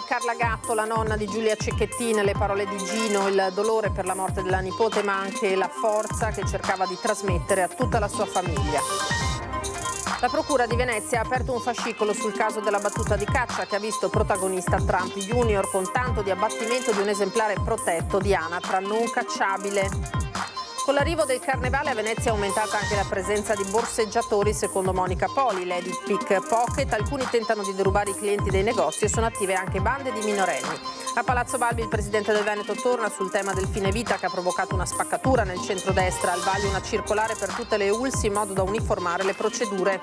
Carla Gatto, la nonna di Giulia Cecchettin, le parole di Gino, il dolore per la morte della nipote, ma anche la forza che cercava di trasmettere a tutta la sua famiglia. La Procura di Venezia ha aperto un fascicolo sul caso della battuta di caccia che ha visto protagonista Trump Junior con tanto di abbattimento di un esemplare protetto di anatra non cacciabile. Con l'arrivo del carnevale a Venezia è aumentata anche la presenza di borseggiatori, secondo Monica Poli, lady pickpocket. Alcuni tentano di derubare i clienti dei negozi e sono attive anche bande di minorenni. A Palazzo Balbi il presidente del Veneto torna sul tema del fine vita che ha provocato una spaccatura nel centrodestra. Al vaglio una circolare per tutte le ULSS in modo da uniformare le procedure.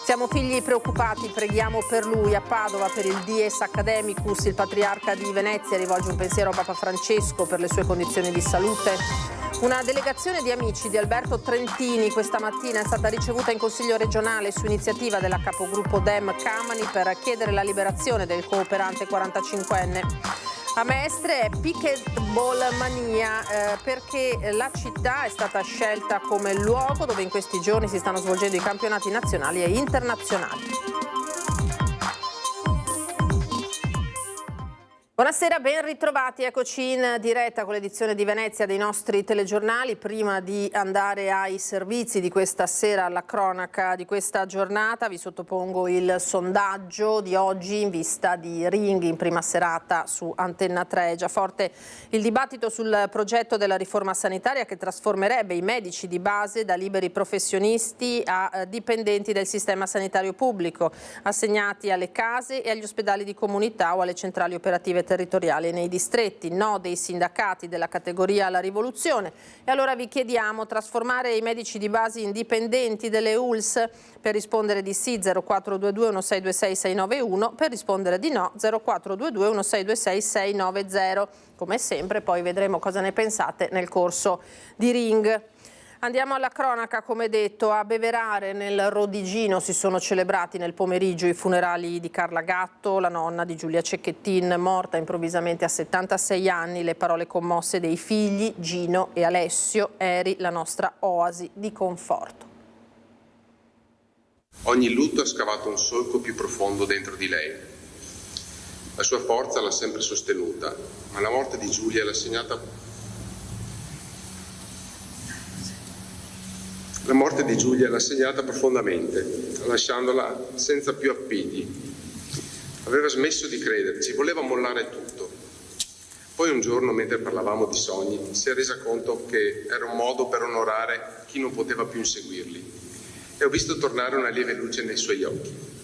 Siamo figli preoccupati, preghiamo per lui. A Padova, per il Dies Academicus, il patriarca di Venezia rivolge un pensiero a Papa Francesco per le sue condizioni di salute. Una delegazione di amici di Alberto Trentini questa mattina è stata ricevuta in Consiglio regionale su iniziativa della capogruppo Dem Camani per chiedere la liberazione del cooperante 45enne. A Mestre è pickleball mania perché la città è stata scelta come luogo dove in questi giorni si stanno svolgendo i campionati nazionali e internazionali. Buonasera, ben ritrovati, eccoci in diretta con l'edizione di Venezia dei nostri telegiornali. Prima di andare ai servizi di questa sera, alla cronaca di questa giornata, vi sottopongo il sondaggio di oggi in vista di Ring in prima serata su Antenna 3. È già forte il dibattito sul progetto della riforma sanitaria che trasformerebbe i medici di base da liberi professionisti a dipendenti del sistema sanitario pubblico, assegnati alle case e agli ospedali di comunità o alle centrali operative territoriali nei distretti. No dei sindacati della categoria alla rivoluzione. E allora vi chiediamo: trasformare i medici di base in dipendenti delle ULSS? Per rispondere di sì 0422 1626 691, per rispondere di no 0422 1626 690. Come sempre poi vedremo cosa ne pensate nel corso di Ring. Andiamo alla cronaca, come detto. A Beverare, nel Rodigino, si sono celebrati nel pomeriggio i funerali di Carla Gatto, la nonna di Giulia Cecchettin, morta improvvisamente a 76 anni. Le parole commosse dei figli Gino e Alessio. Eri la nostra oasi di conforto. Ogni lutto ha scavato un solco più profondo dentro di lei. La sua forza l'ha sempre sostenuta, ma la morte di Giulia l'ha segnata. La morte di Giulia l'ha segnata profondamente, lasciandola senza più appigli. Aveva smesso di crederci, voleva mollare tutto. Poi un giorno, mentre parlavamo di sogni, si è resa conto che era un modo per onorare chi non poteva più inseguirli. E ho visto tornare una lieve luce nei suoi occhi.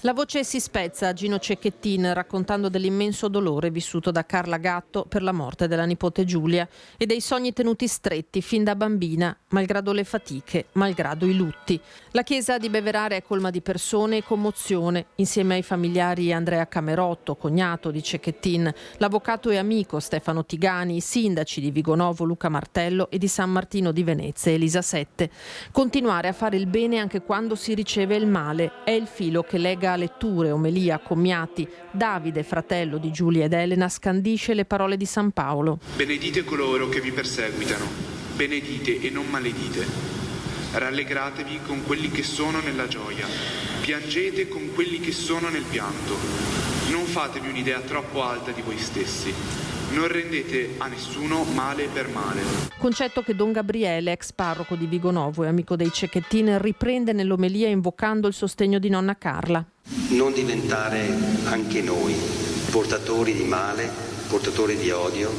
La voce si spezza a Gino Cecchettin raccontando dell'immenso dolore vissuto da Carla Gatto per la morte della nipote Giulia e dei sogni tenuti stretti fin da bambina, malgrado le fatiche, malgrado i lutti. La chiesa di Beverare è colma di persone e commozione. Insieme ai familiari Andrea Camerotto, cognato di Cecchettin, l'avvocato e amico Stefano Tigani, i sindaci di Vigonovo Luca Martello e di San Martino di Venezia Elisa Sette. Continuare a fare il bene anche quando si riceve il male è il filo che lega letture, omelia, commiati. Davide, fratello di Giulia ed Elena, scandisce le parole di San Paolo. Benedite coloro che vi perseguitano, benedite e non maledite. Rallegratevi con quelli che sono nella gioia, piangete con quelli che sono nel pianto. Non fatevi un'idea troppo alta di voi stessi. Non rendete a nessuno male per male. Concetto che Don Gabriele, ex parroco di Vigonovo e amico dei Cecchettin, riprende nell'omelia invocando il sostegno di nonna Carla. Non diventare anche noi portatori di male, portatori di odio,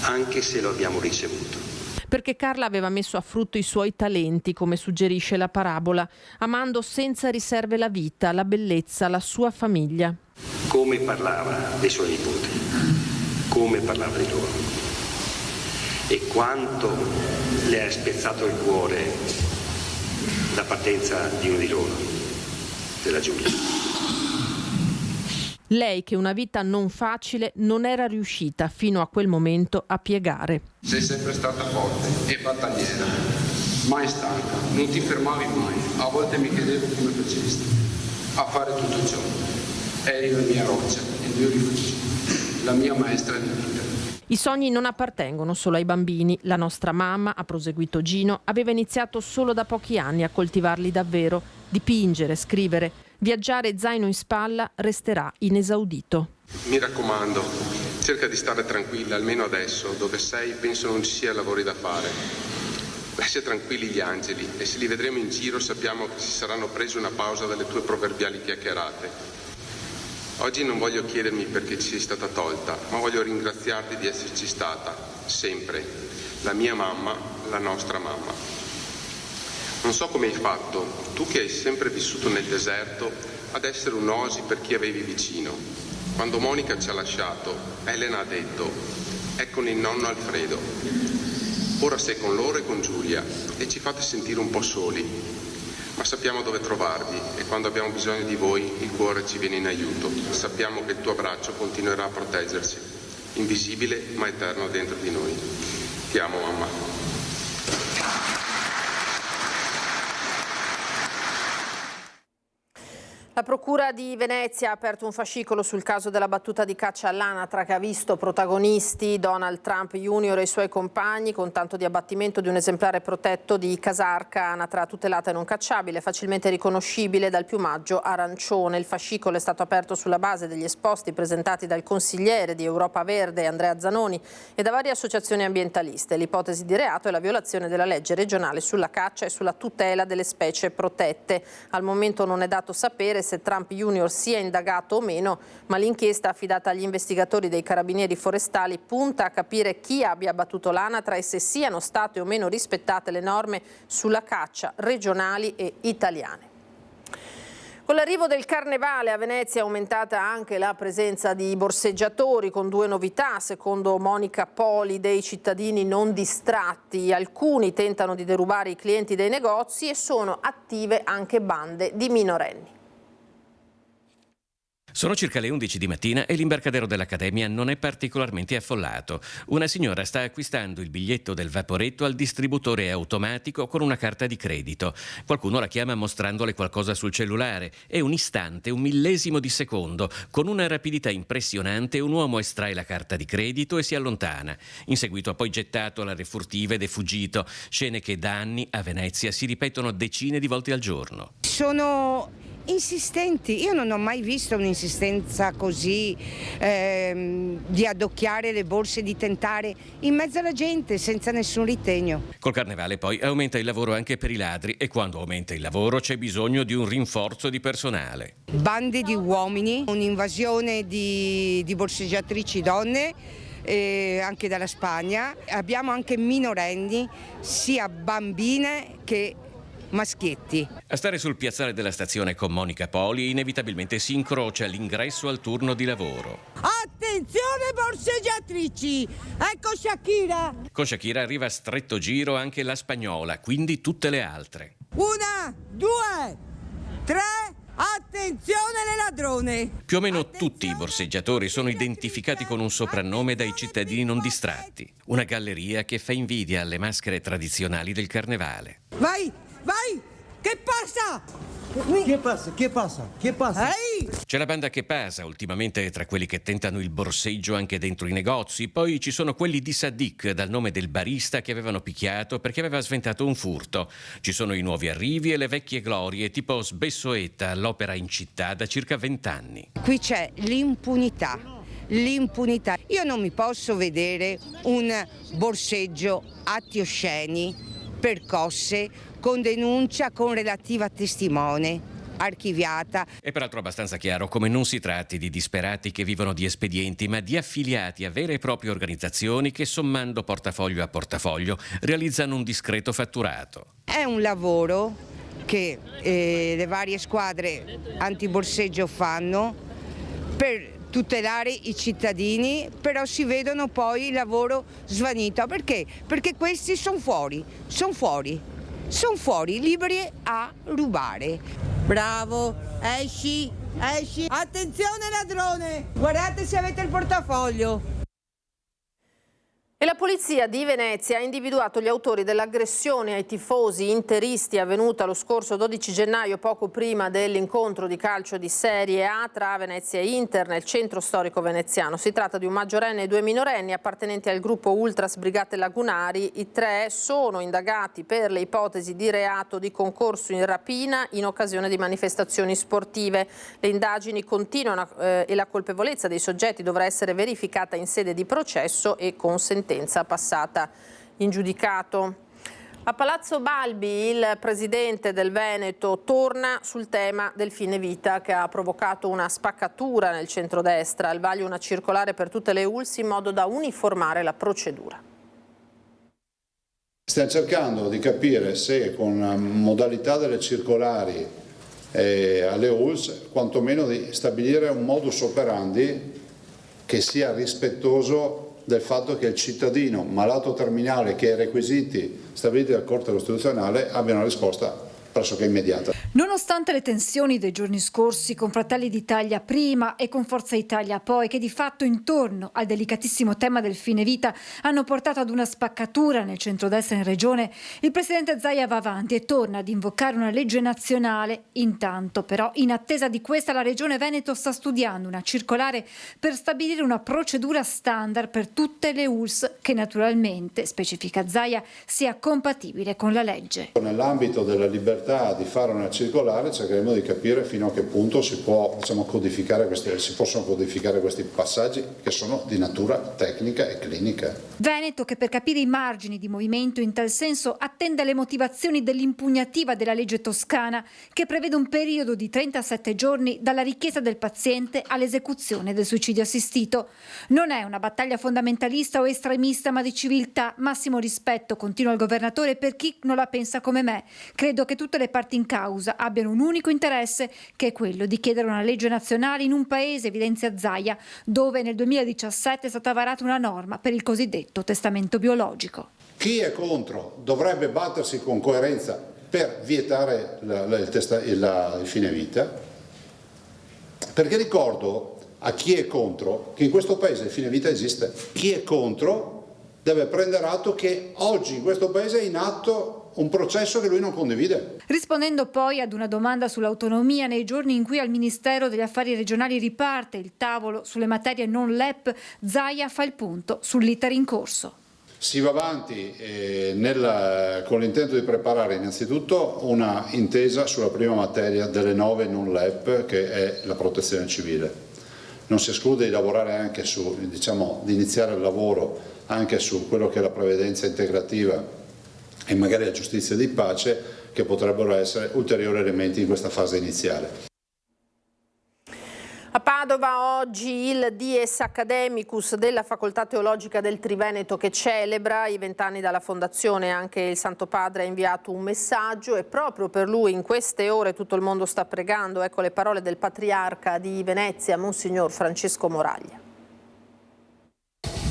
anche se lo abbiamo ricevuto. Perché Carla aveva messo a frutto i suoi talenti, come suggerisce la parabola, amando senza riserve la vita, la bellezza, la sua famiglia. Come parlava dei suoi nipoti, come parlava di loro e quanto le ha spezzato il cuore la partenza di uno di loro, della Giulia. Lei, che una vita non facile, non era riuscita fino a quel momento a piegare. Sei sempre stata forte e battagliera, mai stanca, non ti fermavi mai. A volte mi chiedevo come facesti a fare tutto ciò. Eri la mia roccia, il mio rifugio, la mia maestra di vita. I sogni non appartengono solo ai bambini. La nostra mamma, ha proseguito Gino, aveva iniziato solo da pochi anni a coltivarli davvero. Dipingere, scrivere. Viaggiare zaino in spalla resterà inesaudito. Mi raccomando, cerca di stare tranquilla, almeno adesso, dove sei penso non ci sia lavori da fare. Lascia tranquilli gli angeli e se li vedremo in giro sappiamo che si saranno presi una pausa dalle tue proverbiali chiacchierate. Oggi non voglio chiedermi perché ci sei stata tolta, ma voglio ringraziarti di esserci stata, sempre, la mia mamma, la nostra mamma. Non so come hai fatto, tu che hai sempre vissuto nel deserto, ad essere un'oasi per chi avevi vicino. Quando Monica ci ha lasciato, Elena ha detto, è con il nonno Alfredo. Ora sei con loro e con Giulia e ci fate sentire un po' soli. Ma sappiamo dove trovarvi e quando abbiamo bisogno di voi il cuore ci viene in aiuto. Sappiamo che il tuo abbraccio continuerà a proteggerci, invisibile ma eterno dentro di noi. Ti amo, mamma. La Procura di Venezia ha aperto un fascicolo sul caso della battuta di caccia all'anatra che ha visto protagonisti Donald Trump Jr. e i suoi compagni con tanto di abbattimento di un esemplare protetto di casarca, anatra tutelata e non cacciabile, facilmente riconoscibile dal piumaggio arancione. Il fascicolo è stato aperto sulla base degli esposti presentati dal consigliere di Europa Verde Andrea Zanoni e da varie associazioni ambientaliste. L'ipotesi di reato è la violazione della legge regionale sulla caccia e sulla tutela delle specie protette. Al momento non è dato sapere se Trump Jr. sia indagato o meno, ma l'inchiesta affidata agli investigatori dei carabinieri forestali punta a capire chi abbia abbattuto l'anatra e se siano state o meno rispettate le norme sulla caccia regionali e italiane. Con l'arrivo del Carnevale a Venezia è aumentata anche la presenza di borseggiatori con due novità, secondo Monica Poli, dei cittadini non distratti. Alcuni tentano di derubare i clienti dei negozi e sono attive anche bande di minorenni. Sono circa le 11 di mattina e l'imbarcadero dell'Accademia non è particolarmente affollato. Una signora sta acquistando il biglietto del Vaporetto al distributore automatico con una carta di credito. Qualcuno la chiama mostrandole qualcosa sul cellulare e un istante, un millesimo di secondo, con una rapidità impressionante un uomo estrae la carta di credito e si allontana. In seguito ha poi gettato la refurtiva ed è fuggito. Scene che da anni a Venezia si ripetono decine di volte al giorno. Sono insistenti, io non ho mai visto un'insistenza così di adocchiare le borse, di tentare in mezzo alla gente senza nessun ritegno. Col Carnevale poi aumenta il lavoro anche per i ladri e quando aumenta il lavoro c'è bisogno di un rinforzo di personale. Bande di uomini, un'invasione di borseggiatrici donne, anche dalla Spagna. Abbiamo anche minorenni, sia bambine che maschietti. A stare sul piazzale della stazione con Monica Poli inevitabilmente si incrocia l'ingresso al turno di lavoro. Attenzione borseggiatrici! Ecco Shakira! Con Shakira arriva a stretto giro anche la spagnola, quindi tutte le altre. 1, 2, 3, attenzione le ladrone! Più o meno tutti i borseggiatori sono identificati con un soprannome dai cittadini non distratti. Una galleria che fa invidia alle maschere tradizionali del Carnevale. Vai! Vai! Che passa? Che passa? Ehi! C'è la banda che passa, ultimamente tra quelli che tentano il borseggio anche dentro i negozi, poi ci sono quelli di Sadiq, dal nome del barista che avevano picchiato perché aveva sventato un furto. Ci sono i nuovi arrivi e le vecchie glorie, tipo Sbessoetta, l'opera in città da circa 20 anni. Qui c'è l'impunità. Io non mi posso vedere un borseggio, atti osceni, percosse, con denuncia con relativa testimone, archiviata. È peraltro abbastanza chiaro come non si tratti di disperati che vivono di espedienti, ma di affiliati a vere e proprie organizzazioni che, sommando portafoglio a portafoglio, realizzano un discreto fatturato. È un lavoro che le varie squadre antiborseggio fanno per tutelare i cittadini, però si vedono poi il lavoro svanito. Perché? Perché questi sono fuori, liberi a rubare. Bravo! Esci! Attenzione ladrone! Guardate se avete il portafoglio! E la polizia di Venezia ha individuato gli autori dell'aggressione ai tifosi interisti avvenuta lo scorso 12 gennaio, poco prima dell'incontro di calcio di Serie A tra Venezia e Inter nel centro storico veneziano. Si tratta di un maggiorenne e 2 minorenni appartenenti al gruppo Ultras Brigate Lagunari. I 3 sono indagati per le ipotesi di reato di concorso in rapina in occasione di manifestazioni sportive. Le indagini continuano e la colpevolezza dei soggetti dovrà essere verificata in sede di processo e con sentenza passata in giudicato. A Palazzo Balbi il presidente del Veneto torna sul tema del fine vita che ha provocato una spaccatura nel centrodestra. Al vaglio una circolare per tutte le ULSS in modo da uniformare la procedura. Stiamo cercando di capire se con modalità delle circolari alle ULSS quantomeno di stabilire un modus operandi che sia rispettoso del fatto che il cittadino malato terminale che ha i requisiti stabiliti dalla Corte Costituzionale abbia una risposta pressoché immediata. Nonostante le tensioni dei giorni scorsi con Fratelli d'Italia prima e con Forza Italia poi, che di fatto intorno al delicatissimo tema del fine vita hanno portato ad una spaccatura nel centrodestra in regione, il presidente Zaia va avanti e torna ad invocare una legge nazionale. Intanto però, in attesa di questa, la regione Veneto sta studiando una circolare per stabilire una procedura standard per tutte le ULSS che naturalmente, specifica Zaia, sia compatibile con la legge. Nell'ambito della libertà di fare una circolare cercheremo di capire fino a che punto si possono codificare questi passaggi che sono di natura tecnica e clinica. Veneto che per capire i margini di movimento in tal senso attende le motivazioni dell'impugnativa della legge toscana che prevede un periodo di 37 giorni dalla richiesta del paziente all'esecuzione del suicidio assistito. Non è una battaglia fondamentalista o estremista ma di civiltà, massimo rispetto, continua il governatore, per chi non la pensa come me. Credo che tutte le parti in causa abbiano un unico interesse, che è quello di chiedere una legge nazionale in un paese, evidenzia Zaia, dove nel 2017 è stata varata una norma per il cosiddetto testamento biologico. Chi è contro dovrebbe battersi con coerenza per vietare il fine vita, perché ricordo a chi è contro che in questo paese il fine vita esiste. Chi è contro deve prendere atto che oggi in questo paese è in atto un processo che lui non condivide. Rispondendo poi ad una domanda sull'autonomia nei giorni in cui al Ministero degli Affari Regionali riparte il tavolo sulle materie non LEP, Zaia fa il punto sull'iter in corso. Si va avanti con l'intento di preparare innanzitutto una intesa sulla prima materia delle 9 non LEP, che è la protezione civile. Non si esclude di lavorare anche di iniziare il lavoro anche su quello che è la previdenza integrativa e magari la giustizia di pace, che potrebbero essere ulteriori elementi in questa fase iniziale. A Padova oggi il Dies Academicus della Facoltà Teologica del Triveneto, che celebra i 20 anni dalla fondazione. Anche il Santo Padre ha inviato un messaggio e proprio per lui in queste ore tutto il mondo sta pregando. Ecco le parole del Patriarca di Venezia, Monsignor Francesco Moraglia.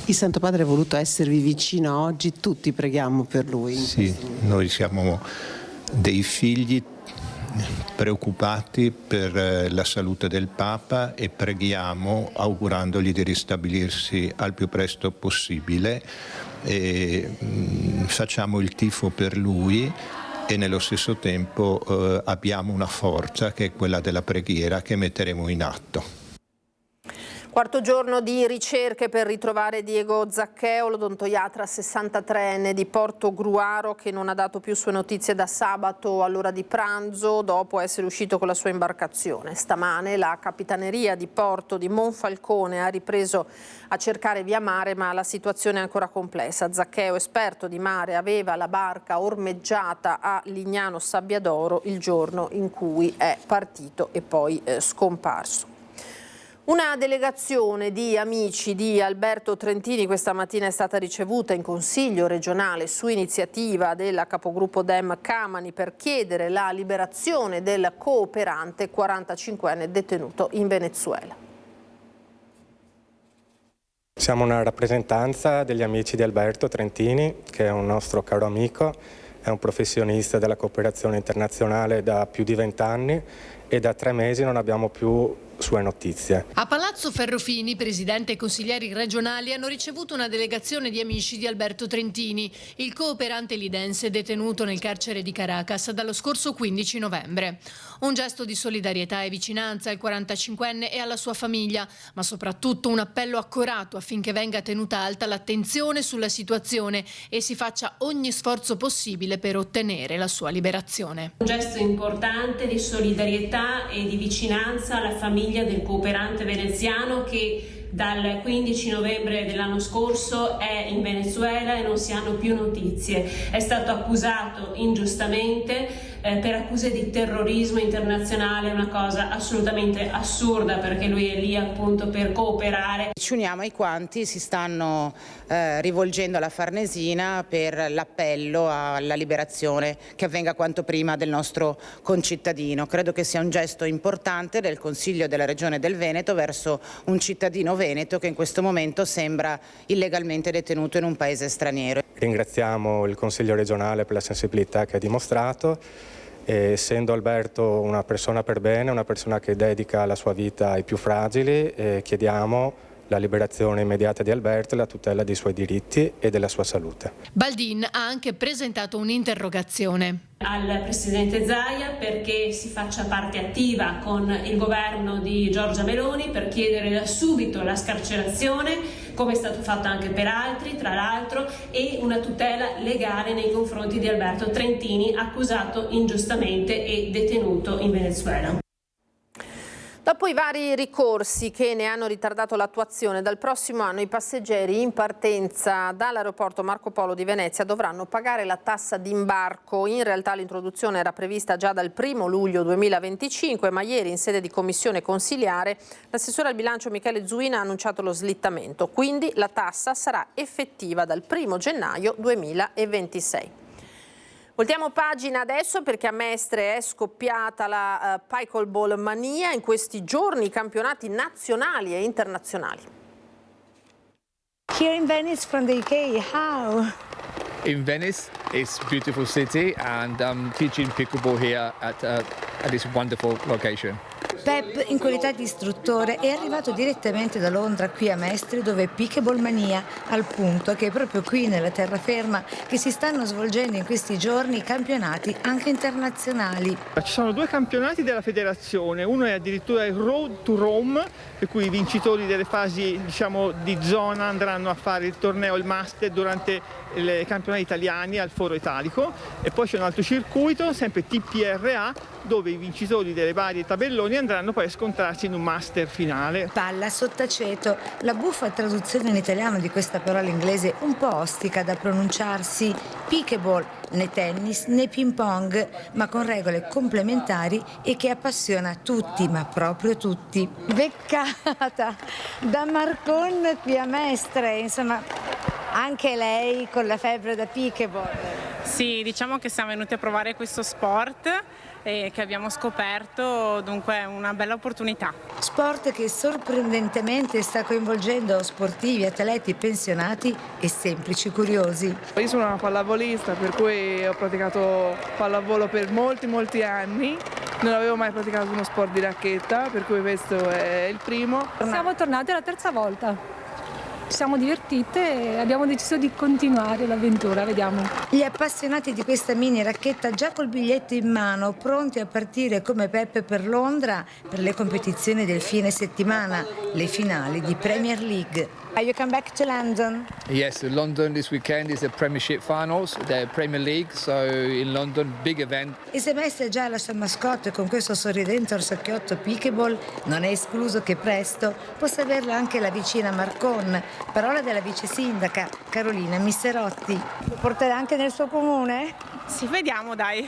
Il Santo Padre ha voluto esservi vicino oggi, tutti preghiamo per lui. Sì, noi siamo dei figli preoccupati per la salute del Papa e preghiamo augurandogli di ristabilirsi al più presto possibile e facciamo il tifo per lui e nello stesso tempo abbiamo una forza che è quella della preghiera che metteremo in atto. Quarto giorno di ricerche per ritrovare Diego Zaccheo, l'odontoiatra 63enne di Porto Gruaro che non ha dato più sue notizie da sabato all'ora di pranzo dopo essere uscito con la sua imbarcazione. Stamane la Capitaneria di Porto di Monfalcone ha ripreso a cercare via mare, ma la situazione è ancora complessa. Zaccheo, esperto di mare, aveva la barca ormeggiata a Lignano Sabbiadoro il giorno in cui è partito e poi scomparso. Una delegazione di amici di Alberto Trentini questa mattina è stata ricevuta in Consiglio regionale su iniziativa della capogruppo Dem Camani per chiedere la liberazione del cooperante 45enne detenuto in Venezuela. Siamo una rappresentanza degli amici di Alberto Trentini, che è un nostro caro amico, è un professionista della cooperazione internazionale da più di 20 anni e da 3 mesi non abbiamo più sue notizie. A Palazzo Ferrofini, presidente e consiglieri regionali hanno ricevuto una delegazione di amici di Alberto Trentini, il cooperante lidense detenuto nel carcere di Caracas dallo scorso 15 novembre. Un gesto di solidarietà e vicinanza al 45enne e alla sua famiglia, ma soprattutto un appello accorato affinché venga tenuta alta l'attenzione sulla situazione e si faccia ogni sforzo possibile per ottenere la sua liberazione. Un gesto importante di solidarietà e di vicinanza alla famiglia del cooperante veneziano che dal 15 novembre dell'anno scorso è in Venezuela e non si hanno più notizie. È stato accusato ingiustamente per accuse di terrorismo internazionale, una cosa assolutamente assurda perché lui è lì appunto per cooperare. Ci uniamo ai quanti si stanno rivolgendo alla Farnesina per l'appello alla liberazione che avvenga quanto prima del nostro concittadino. Credo che sia un gesto importante del Consiglio della Regione del Veneto verso un cittadino veneto che in questo momento sembra illegalmente detenuto in un paese straniero. Ringraziamo il Consiglio regionale per la sensibilità che ha dimostrato. Essendo Alberto una persona per bene, una persona che dedica la sua vita ai più fragili, chiediamo la liberazione immediata di Alberto e la tutela dei suoi diritti e della sua salute. Baldin ha anche presentato un'interrogazione al Presidente Zaia perché si faccia parte attiva con il governo di Giorgia Meloni per chiedere da subito la scarcerazione, come è stato fatto anche per altri, tra l'altro, e una tutela legale nei confronti di Alberto Trentini, accusato ingiustamente e detenuto in Venezuela. Dopo i vari ricorsi che ne hanno ritardato l'attuazione, dal prossimo anno i passeggeri in partenza dall'aeroporto Marco Polo di Venezia dovranno pagare la tassa d'imbarco. In realtà l'introduzione era prevista già dal 1 luglio 2025, ma ieri in sede di commissione consiliare l'assessore al bilancio Michele Zuina ha annunciato lo slittamento, quindi la tassa sarà effettiva dal 1 gennaio 2026. Voltiamo pagina adesso perché a Mestre è scoppiata la pickleball mania, in questi giorni campionati nazionali e internazionali. Here in Venice from the UK, how? In Venice, it's a beautiful city and I'm teaching pickleball here at this wonderful location. Pep, in qualità di istruttore, è arrivato direttamente da Londra qui a Mestre, dove è Pickleball Mania, al punto che è proprio qui nella terraferma che si stanno svolgendo in questi giorni campionati anche internazionali. Ci sono 2 campionati della federazione, uno è addirittura il Road to Rome, per cui i vincitori delle fasi di zona andranno a fare il torneo, il Master, durante i campionati italiani al Foro Italico, e poi c'è un altro circuito, sempre TPRA, dove i vincitori delle varie tabelloni andranno poi a scontrarsi in un Master finale. Palla sottaceto, la buffa traduzione in italiano di questa parola inglese un po' ostica da pronunciarsi. Pickleball, né tennis né ping pong, ma con regole complementari e che appassiona tutti, ma proprio tutti. Beccata da Marcon qui a Mestre, insomma, anche lei con la febbre da pickleball. Sì, diciamo che siamo venuti a provare questo sport che abbiamo scoperto, dunque è una bella opportunità. Sport che sorprendentemente sta coinvolgendo sportivi, atleti, pensionati e semplici curiosi. Io sono una pallavolista, per cui ho praticato pallavolo per molti anni. Non avevo mai praticato uno sport di racchetta, per cui questo è il primo. Siamo tornate la terza volta. Ci siamo divertite e abbiamo deciso di continuare l'avventura, vediamo. Gli appassionati di questa mini racchetta già col biglietto in mano, pronti a partire come Peppe per Londra per le competizioni del fine settimana, le finali di Premier League. You come back to London? Yes, London this weekend is the Premiership Finals, the Premier League, so in London, big event. E se Mestre già la sua mascotte con questo sorridente orsacchiotto pickleball, non è escluso che presto possa averla anche la vicina Marcon. Parola della vice sindaca Carolina Misserotti. Lo porterà anche nel suo comune? Sì, vediamo, dai.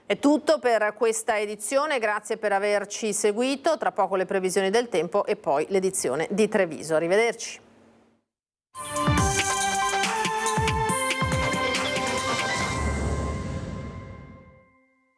È tutto per questa edizione, grazie per averci seguito. Tra poco le previsioni del tempo e poi l'edizione di Treviso. Arrivederci.